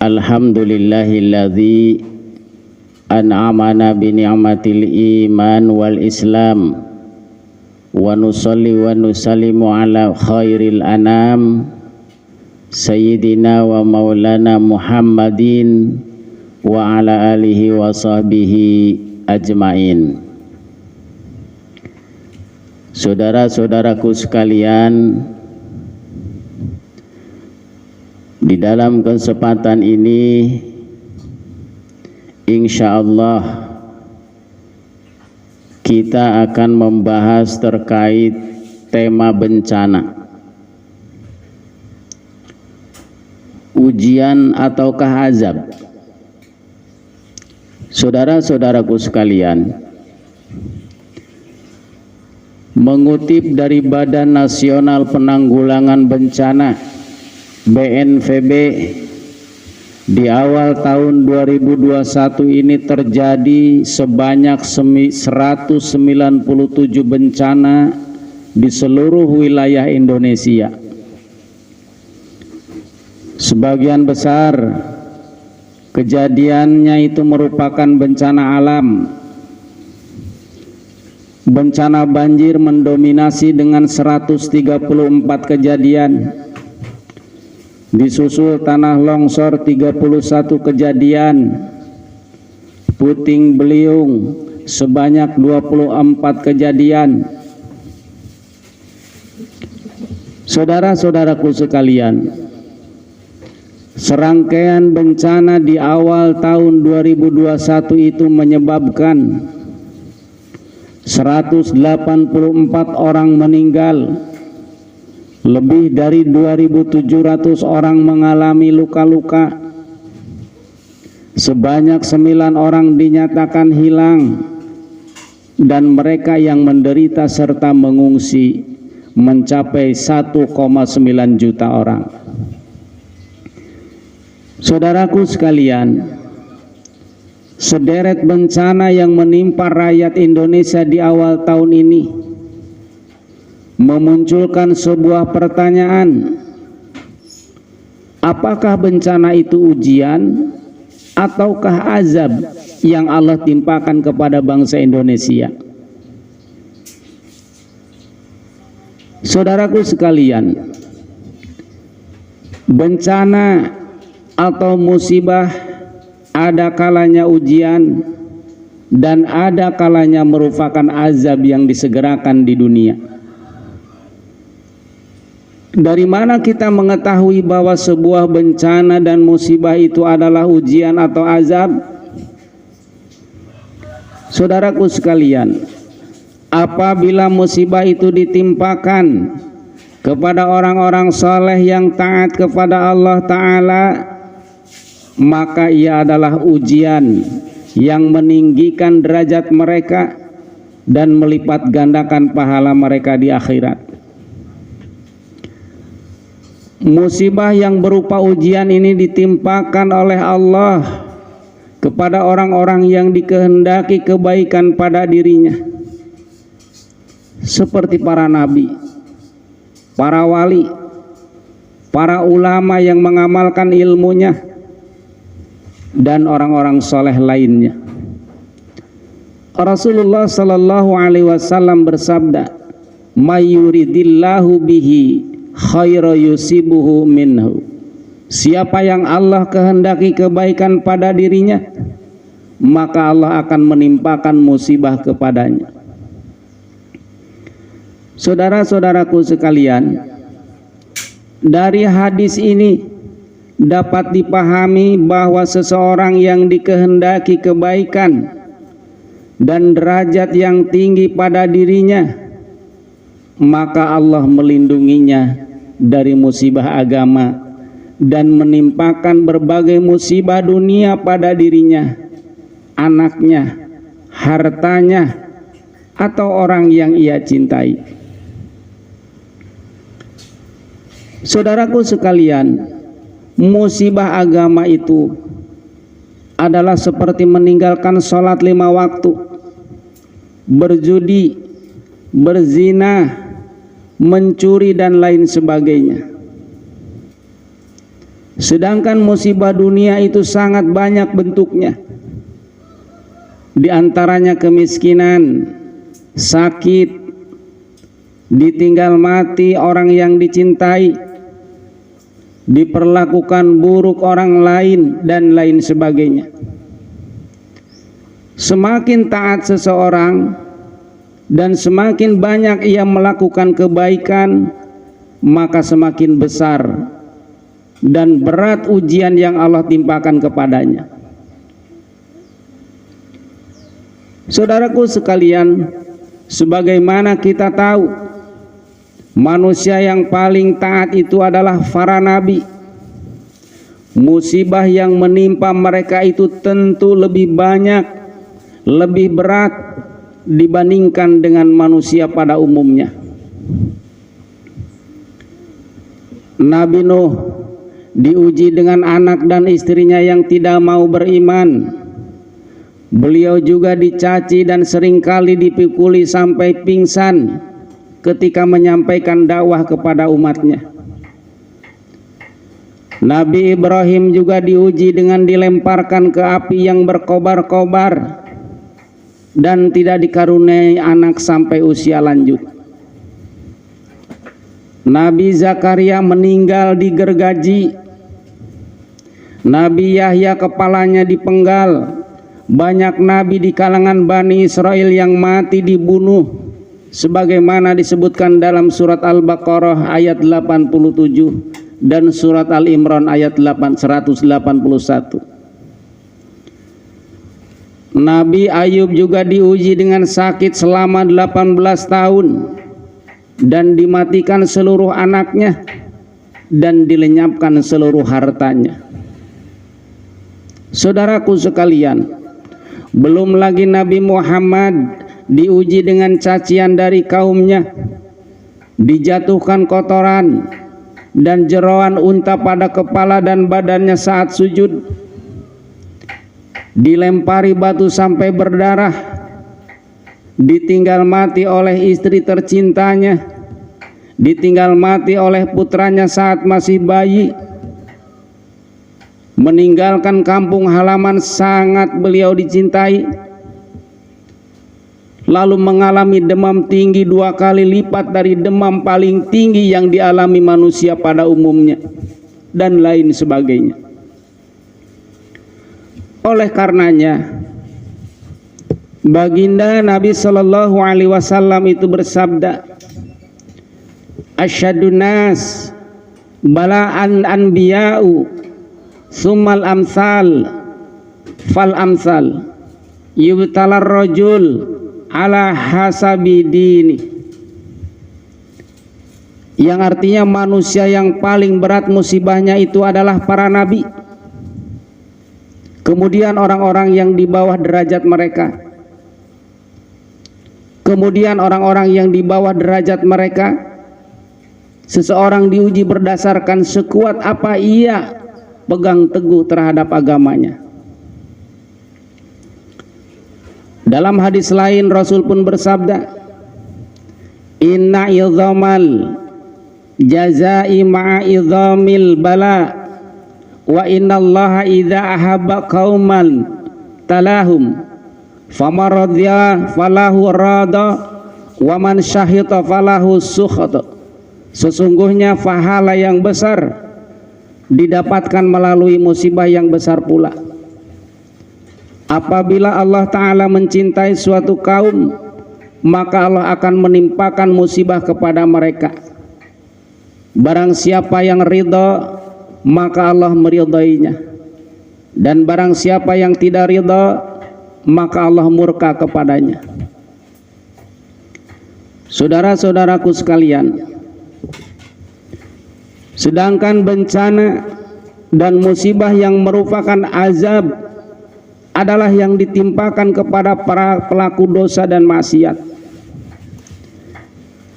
Alhamdulillahilladzi an'amana bi ni'matil iman wal islam wa nusalli wa nusallimu ala khairil anam sayyidina wa maulana Muhammadin wa ala alihi wa sahbihi ajmain. Saudara-saudaraku sekalian, di dalam kesempatan ini insyaallah kita akan membahas terkait tema bencana, ujian ataukah azab. Saudara-saudaraku sekalian, mengutip dari Badan Nasional Penanggulangan Bencana BNPB, di awal tahun 2021 ini terjadi sebanyak 197 bencana di seluruh wilayah Indonesia. Sebagian besar kejadiannya itu merupakan bencana alam. Bencana banjir mendominasi dengan 134 kejadian. Disusul tanah longsor 31 kejadian, puting beliung sebanyak 24 kejadian. Saudara-saudaraku sekalian, serangkaian bencana di awal tahun 2021 itu menyebabkan 184 orang meninggal, lebih dari 2.700 orang mengalami luka-luka, sebanyak 9 orang dinyatakan hilang, dan mereka yang menderita serta mengungsi mencapai 1,9 juta orang. Saudaraku sekalian, sederet bencana yang menimpa rakyat Indonesia di awal tahun ini memunculkan sebuah pertanyaan: apakah bencana itu ujian ataukah azab yang Allah timpakan kepada bangsa Indonesia? Saudaraku sekalian, bencana atau musibah ada kalanya ujian dan ada kalanya merupakan azab yang disegerakan di dunia. Dari mana kita mengetahui bahwa sebuah bencana dan musibah itu adalah ujian atau azab? Saudaraku sekalian, apabila musibah itu ditimpakan kepada orang-orang saleh yang taat kepada Allah Ta'ala, maka ia adalah ujian yang meninggikan derajat mereka dan melipat gandakan pahala mereka di akhirat. Musibah yang berupa ujian ini ditimpakan oleh Allah kepada orang-orang yang dikehendaki kebaikan pada dirinya, seperti para nabi, para wali, para ulama yang mengamalkan ilmunya, dan orang-orang soleh lainnya. Rasulullah Sallallahu Alaihi Wasallam bersabda, "Mayuridillahu bihi khairu yusibuhu minhu." Siapa yang Allah kehendaki kebaikan pada dirinya, maka Allah akan menimpakan musibah kepadanya. Saudara-saudaraku sekalian, dari hadis ini dapat dipahami bahwa seseorang yang dikehendaki kebaikan dan derajat yang tinggi pada dirinya, maka Allah melindunginya dari musibah agama dan menimpakan berbagai musibah dunia pada dirinya, anaknya, hartanya, atau orang yang ia cintai. Saudaraku sekalian, musibah agama itu adalah seperti meninggalkan sholat 5 waktu, berjudi, berzina, mencuri dan lain sebagainya. Sedangkan musibah dunia itu sangat banyak bentuknya. Di antaranya kemiskinan, sakit, ditinggal mati orang yang dicintai, diperlakukan buruk orang lain, dan lain sebagainya. Semakin taat seseorang dan semakin banyak ia melakukan kebaikan, maka semakin besar dan berat ujian yang Allah timpakan kepadanya. Saudaraku sekalian, sebagaimana kita tahu, manusia yang paling taat itu adalah para nabi. Musibah yang menimpa mereka itu tentu lebih banyak, lebih berat dibandingkan dengan manusia pada umumnya. Nabi Nuh diuji dengan anak dan istrinya yang tidak mau beriman. Beliau juga dicaci dan seringkali dipukuli sampai pingsan ketika menyampaikan dakwah kepada umatnya. Nabi Ibrahim juga diuji dengan dilemparkan ke api yang berkobar-kobar dan tidak dikaruniai anak sampai usia lanjut. Nabi Zakaria meninggal digergaji. Nabi Yahya kepalanya dipenggal. Banyak nabi di kalangan Bani Israel yang mati dibunuh, sebagaimana disebutkan dalam surat Al-Baqarah ayat 87 dan surat Al-Imran ayat 181. Nabi Ayub juga diuji dengan sakit selama 18 tahun dan dimatikan seluruh anaknya dan dilenyapkan seluruh hartanya. Saudaraku sekalian, belum lagi Nabi Muhammad diuji dengan cacian dari kaumnya, dijatuhkan kotoran dan jeroan unta pada kepala dan badannya saat sujud, dilempari batu sampai berdarah, ditinggal mati oleh istri tercintanya, ditinggal mati oleh putranya saat masih bayi, meninggalkan kampung halaman sangat beliau dicintai, lalu mengalami demam tinggi 2 kali lipat dari demam paling tinggi yang dialami manusia pada umumnya, dan lain sebagainya. Oleh karenanya, baginda Nabi Shallallahu Alaihi Wasallam itu bersabda, asyadun nas bala'an anbiya'u summal amsal fal amsal yubtalar rajul ala hasabi dini, yang artinya manusia yang paling berat musibahnya itu adalah para nabi, kemudian orang-orang yang di bawah derajat mereka, kemudian orang-orang yang di bawah derajat mereka, seseorang diuji berdasarkan sekuat apa ia pegang teguh terhadap agamanya. Dalam hadis lain Rasul pun bersabda, inna idhamal jazai ma'a idhamil bala wa innallaha idza ahabba qauman talahum famaradiya falahu rada wa man syahita falahu sukhata. Sesungguhnya pahala yang besar didapatkan melalui musibah yang besar pula. Apabila Allah Ta'ala mencintai suatu kaum, maka Allah akan menimpakan musibah kepada mereka. Barang siapa yang ridha, maka Allah meridainya, dan barang siapa yang tidak ridha, maka Allah murka kepadanya. Saudara-saudaraku sekalian, sedangkan bencana dan musibah yang merupakan azab adalah yang ditimpakan kepada para pelaku dosa dan maksiat.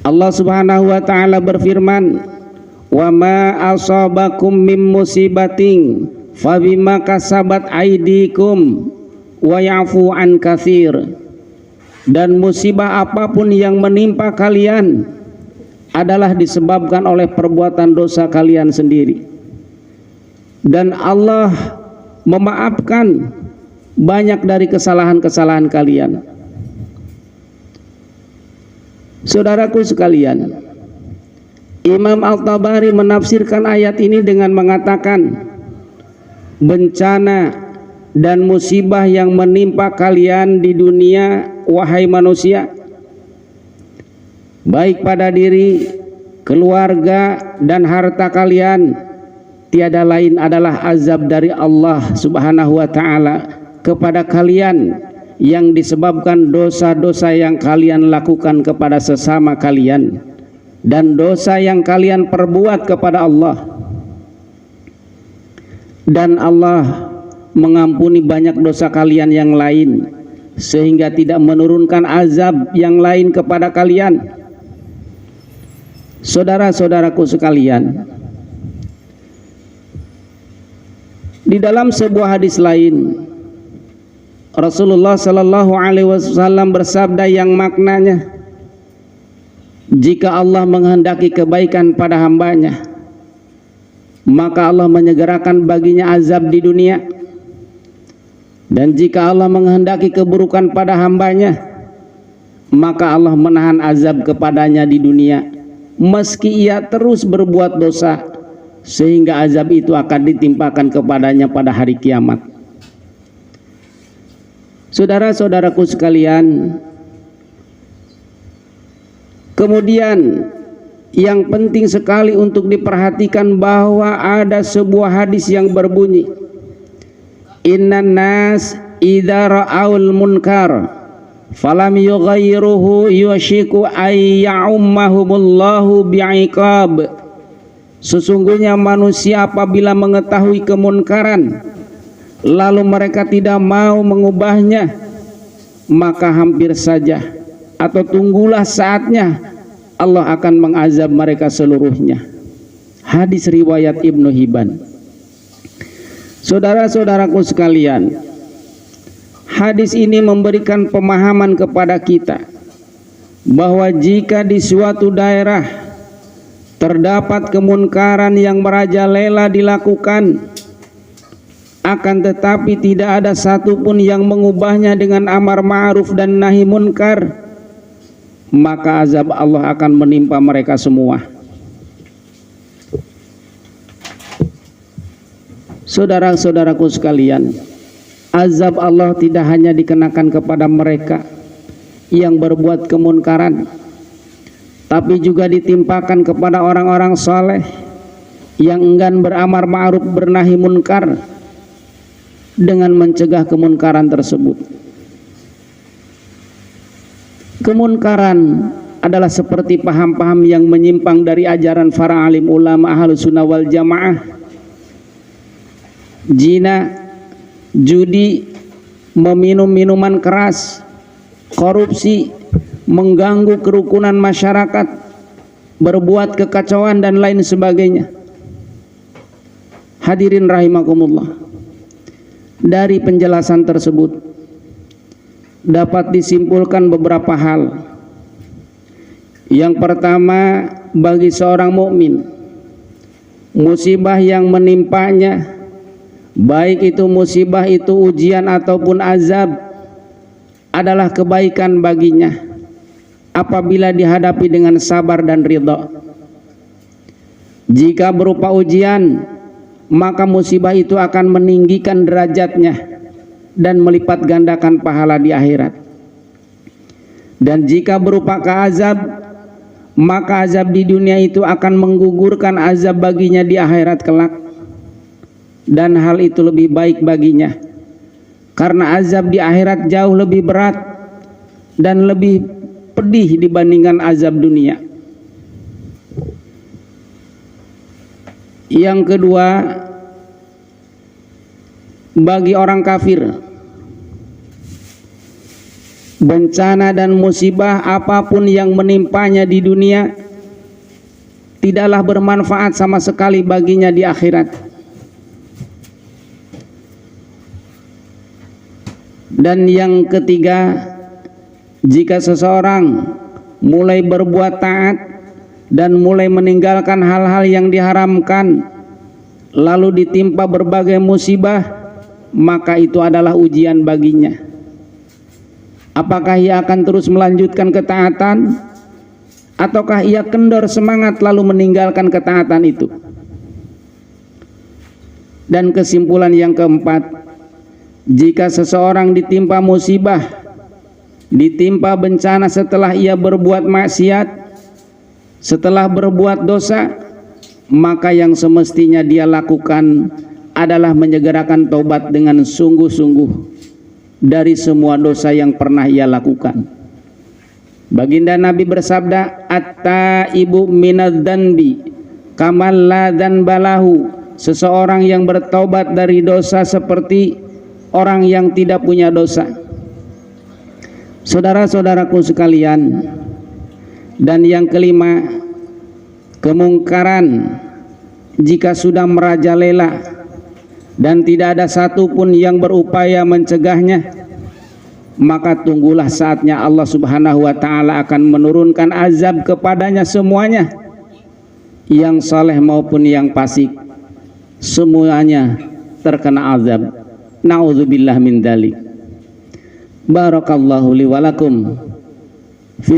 Allah Subhanahu wa taala berfirman, "Wa ma asabakum mim musibatin fabima kasabat aydikum wa ya'fu an katsir." Dan musibah apapun yang menimpa kalian adalah disebabkan oleh perbuatan dosa kalian sendiri. dan Allah memaafkan banyak dari kesalahan-kesalahan kalian. Saudaraku sekalian, Imam Al-Tabari menafsirkan ayat ini dengan mengatakan, bencana dan musibah yang menimpa kalian di dunia, wahai manusia, baik pada diri, keluarga, dan harta kalian, tiada lain adalah azab dari Allah Subhanahu wa ta'ala kepada kalian yang disebabkan dosa-dosa yang kalian lakukan kepada sesama kalian dan dosa yang kalian perbuat kepada Allah. Dan Allah mengampuni banyak dosa kalian yang lain sehingga tidak menurunkan azab yang lain kepada kalian. Saudara-saudaraku sekalian, di dalam sebuah hadis lain Rasulullah Sallallahu Alaihi Wasallam bersabda yang maknanya, jika Allah menghendaki kebaikan pada hambanya, maka Allah menyegerakan baginya azab di dunia, dan jika Allah menghendaki keburukan pada hambanya, maka Allah menahan azab kepadanya di dunia, meski ia terus berbuat dosa, sehingga azab itu akan ditimpakan kepadanya pada hari kiamat. Saudara-saudaraku sekalian, kemudian yang penting sekali untuk diperhatikan bahwa ada sebuah hadis yang berbunyi, innan nas idza ra'aul munkar falam yughayyiruhu yushiku ay ya'ummahumullahu bi'iqab. Sesungguhnya manusia apabila mengetahui kemunkaran lalu mereka tidak mau mengubahnya, maka hampir saja atau tunggulah saatnya Allah akan mengazab mereka seluruhnya. Hadis riwayat Ibnu Hibban. Saudara-saudaraku sekalian, hadis ini memberikan pemahaman kepada kita bahwa jika di suatu daerah terdapat kemunkaran yang merajalela dilakukan, akan tetapi tidak ada satupun yang mengubahnya dengan amar ma'ruf dan nahi munkar, maka azab Allah akan menimpa mereka semua. Saudara-saudaraku sekalian, azab Allah tidak hanya dikenakan kepada mereka yang berbuat kemunkaran, tapi juga ditimpakan kepada orang-orang saleh yang enggan beramar ma'ruf bernahi munkar dengan mencegah kemunkaran tersebut. Kemunkaran adalah seperti paham-paham yang menyimpang dari ajaran para alim ulama Ahlus Sunnah wal Jamaah. Zina, judi, meminum minuman keras, korupsi, mengganggu kerukunan masyarakat, berbuat kekacauan dan lain sebagainya. Hadirin rahimakumullah, dari penjelasan tersebut dapat disimpulkan beberapa hal. Yang pertama, bagi seorang mukmin, musibah yang menimpanya, baik itu musibah itu ujian ataupun azab, adalah kebaikan baginya apabila dihadapi dengan sabar dan ridha. Jika berupa ujian, maka musibah itu akan meninggikan derajatnya dan melipat gandakan pahala di akhirat. Dan jika berupa azab, maka azab di dunia itu akan menggugurkan azab baginya di akhirat kelak. Dan hal itu lebih baik baginya, karena azab di akhirat jauh lebih berat dan lebih pedih dibandingkan azab dunia. Yang kedua, bagi orang kafir, bencana dan musibah apapun yang menimpanya di dunia tidaklah bermanfaat sama sekali baginya di akhirat. Dan yang ketiga, jika seseorang mulai berbuat taat dan mulai meninggalkan hal-hal yang diharamkan, lalu ditimpa berbagai musibah, maka itu adalah ujian baginya. Apakah ia akan terus melanjutkan ketaatan, ataukah ia kendor semangat lalu meninggalkan ketaatan itu? Dan kesimpulan yang keempat, jika seseorang ditimpa musibah, ditimpa bencana setelah ia berbuat maksiat, setelah berbuat dosa, maka yang semestinya dia lakukan adalah menyegerakan taubat dengan sungguh-sungguh dari semua dosa yang pernah ia lakukan. Baginda Nabi bersabda, at-taibu minadz-dzanbi kamal la dzanbalahu. Seseorang yang bertaubat dari dosa seperti orang yang tidak punya dosa. Saudara-saudaraku sekalian, dan yang kelima, kemungkaran jika sudah merajalela dan tidak ada satupun yang berupaya mencegahnya, maka tunggulah saatnya Allah Subhanahu wa ta'ala akan menurunkan azab kepadanya semuanya, yang saleh maupun yang fasik, semuanya terkena azab. Na'udzubillah min dzalik. Barakallahu li wa lakum